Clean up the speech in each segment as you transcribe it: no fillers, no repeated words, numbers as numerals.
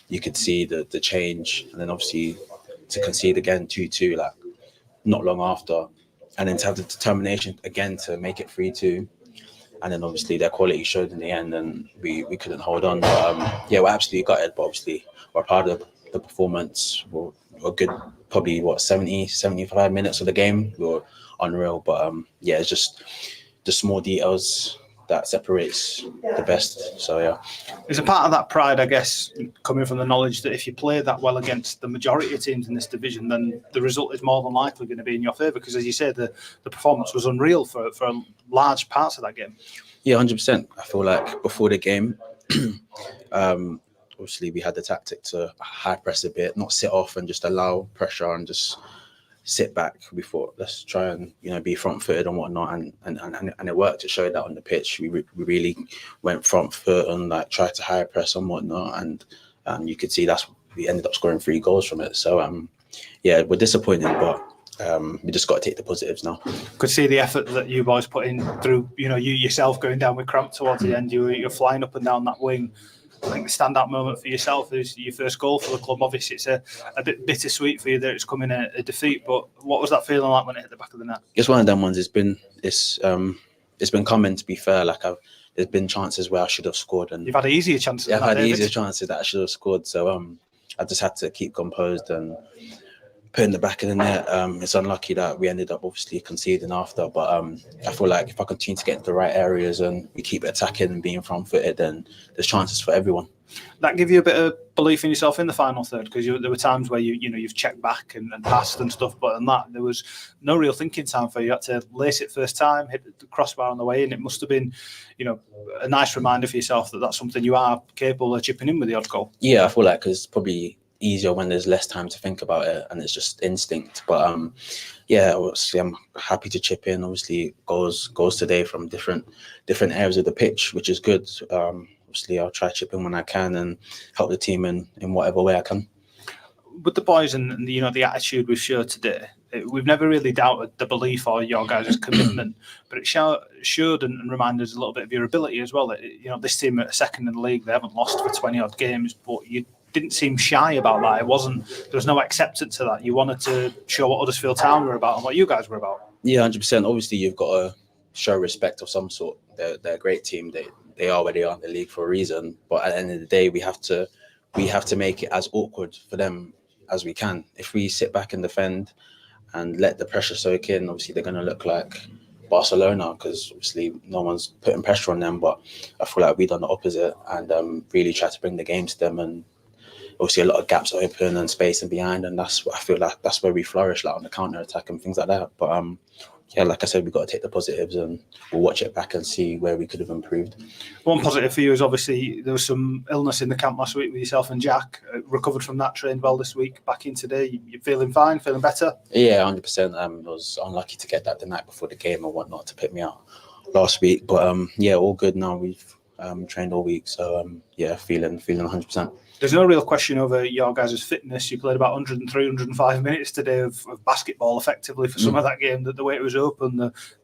you could see the change, and then obviously to concede again 2-2 like not long after, and then to have the determination again to make it 3-2. And then obviously their quality showed in the end, and we couldn't hold on. But yeah, we're absolutely gutted, but obviously we're proud of the performance. We're good, probably 75 minutes of the game. We were unreal, but yeah, it's just the small details that separates the best. So yeah, there's a part of that pride, I guess, coming from the knowledge that if you play that well against the majority of teams in this division, then the result is more than likely going to be in your favour. Because as you say, the performance was unreal for large parts of that game. Yeah, 100%. I feel like before the game, obviously we had the tactic to high press a bit, not sit off and just allow pressure and just sit back. We thought, let's try and be front footed and whatnot, and it worked. It showed that on the pitch. We really went front foot and like tried to high press and whatnot, and you could see we ended up scoring 3 goals from it. So yeah, we're disappointed, but we just got to take the positives now. Could see the effort that you boys put in through. You yourself going down with cramp towards the end. You're flying up and down that wing. I think the standout moment for yourself is your first goal for the club. Obviously, it's a bit bittersweet for you that it's coming a defeat. But what was that feeling like when it hit the back of the net? It's one of them ones. It's been coming. To be fair, like there's been chances where I should have scored, and you've had easier chances. Yeah, I've had easier chances that I should have scored. So I just had to keep composed and put in the back of the net. It's unlucky that we ended up obviously conceding after, but I feel like if I continue to get into the right areas and we keep attacking and being front-footed, then there's chances for everyone. That give you a bit of belief in yourself in the final third, because there were times where you've checked back and passed and stuff, but in that there was no real thinking time for you. You had to lace it first time, hit the crossbar on the way in. It must have been a nice reminder for yourself that that's something you are capable of chipping in with the odd goal. Yeah, I feel like it's probably easier when there's less time to think about it and it's just instinct. But yeah, obviously I'm happy to chip in. Obviously goals today from different areas of the pitch, which is good. Obviously I'll try to chip in when I can and help the team in whatever way I can. With the boys and the attitude we've showed today, we've never really doubted the belief or your guys' commitment, but it showed and reminded us a little bit of your ability as well. This team are second in the league, they haven't lost for 20 odd games, but you didn't seem shy about that. There was no acceptance of that. You wanted to show what Huddersfield Town were about and what you guys were about. Yeah, 100%. Obviously, you've got to show respect of some sort. They're a great team. They are where they are in the league for a reason. But at the end of the day, we have to make it as awkward for them as we can. If we sit back and defend and let the pressure soak in, obviously they're going to look like Barcelona, because obviously no one's putting pressure on them. But I feel like we've done the opposite and really try to bring the game to them, and obviously a lot of gaps open and space and behind, and that's what I feel like that's where we flourish, like on the counter attack and things like that. But yeah, like I said, we've got to take the positives and we'll watch it back and see where we could have improved. One positive for you is obviously there was some illness in the camp last week with yourself and Jack. Recovered from that, trained well this week, back in today. You feeling fine, feeling better? Yeah, 100%. I was unlucky to get that the night before the game and whatnot to pick me out last week. But yeah, all good now. We've trained all week. So yeah, feeling 100%. There's no real question over your guys' fitness. You played about 103, 105 minutes today of basketball effectively for some of that game, the way it was open,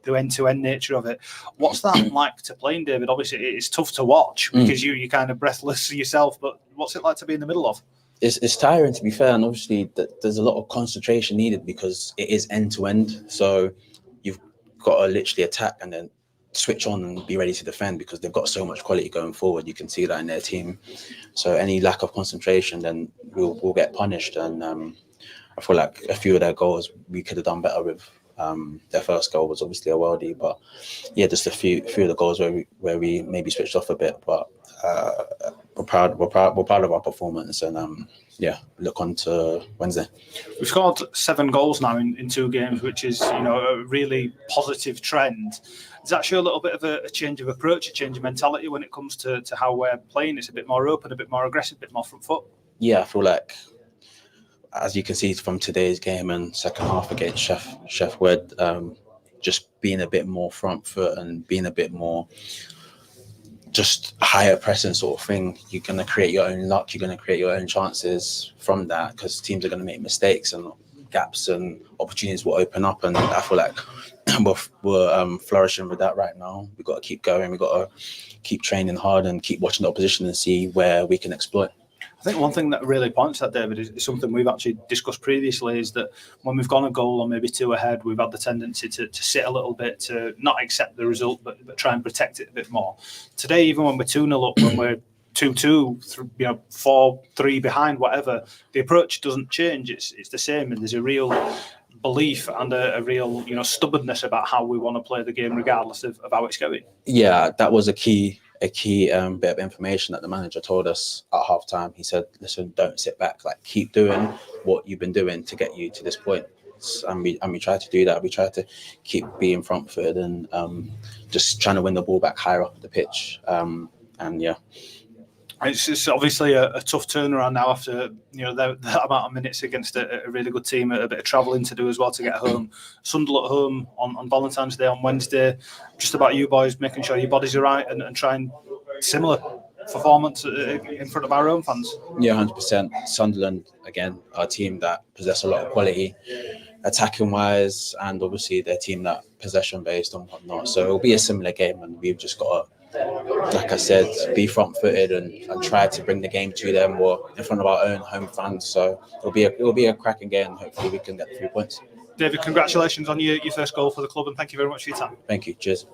the end-to-end nature of it. What's that like to play in, David? Obviously, it's tough to watch because you're kind of breathless yourself, but what's it like to be in the middle of? It's tiring, to be fair, and obviously there's a lot of concentration needed because it is end-to-end. So you've got to literally attack and then switch on and be ready to defend because they've got so much quality going forward. You can see that in their team. So any lack of concentration, then we'll get punished. And I feel like a few of their goals we could have done better with. Their first goal was obviously a worldie, but yeah, just a few of the goals where we maybe switched off a bit. But we're proud of our performance, and yeah, look on to Wednesday. We've scored 7 goals now in 2 games, which is a really positive trend. Does that show a little bit of a change of approach, a change of mentality when it comes to how we're playing? It's a bit more open, a bit more aggressive, a bit more front foot. Yeah, I feel like, as you can see from today's game and second half against Chef Wed, just being a bit more front foot and being a bit more just higher pressing sort of thing. You're going to create your own luck. You're going to create your own chances from that because teams are going to make mistakes and gaps and opportunities will open up. And I feel like we're flourishing with that right now. We've got to keep going. We've got to keep training hard and keep watching the opposition and see where we can exploit. I I think one thing that really points at, David, is something we've actually discussed previously, is that when we've gone a goal or maybe two ahead, we've had the tendency to sit a little bit, to not accept the result, but try and protect it a bit more. Today, even when we're 2-0 up, when we're 2-2, 4-3 behind, whatever, the approach doesn't change. It's the same, and there's a real belief and a real stubbornness about how we want to play the game, regardless of how it's going. Yeah, that was a key bit of information that the manager told us at halftime. He said, "Listen, don't sit back. Like, keep doing what you've been doing to get you to this point." And we tried to do that. We tried to keep being front-footed and just trying to win the ball back higher up the pitch. And yeah. It's obviously a tough turnaround now after that amount of minutes against a really good team, a bit of travelling to do as well to get home. Sunderland at home on Valentine's Day on Wednesday. Just about you boys making sure your bodies are right and trying similar performance in front of our own fans. Yeah, 100%. Sunderland, again, are a team that possess a lot of quality, attacking wise, and obviously they're a team that possession based and whatnot. So it'll be a similar game, and we've just got to, like I said, be front-footed and try to bring the game to them or in front of our own home fans. So it'll be a cracking game, and hopefully we can get the 3 points. David, congratulations on your first goal for the club, and thank you very much for your time. Thank you. Cheers.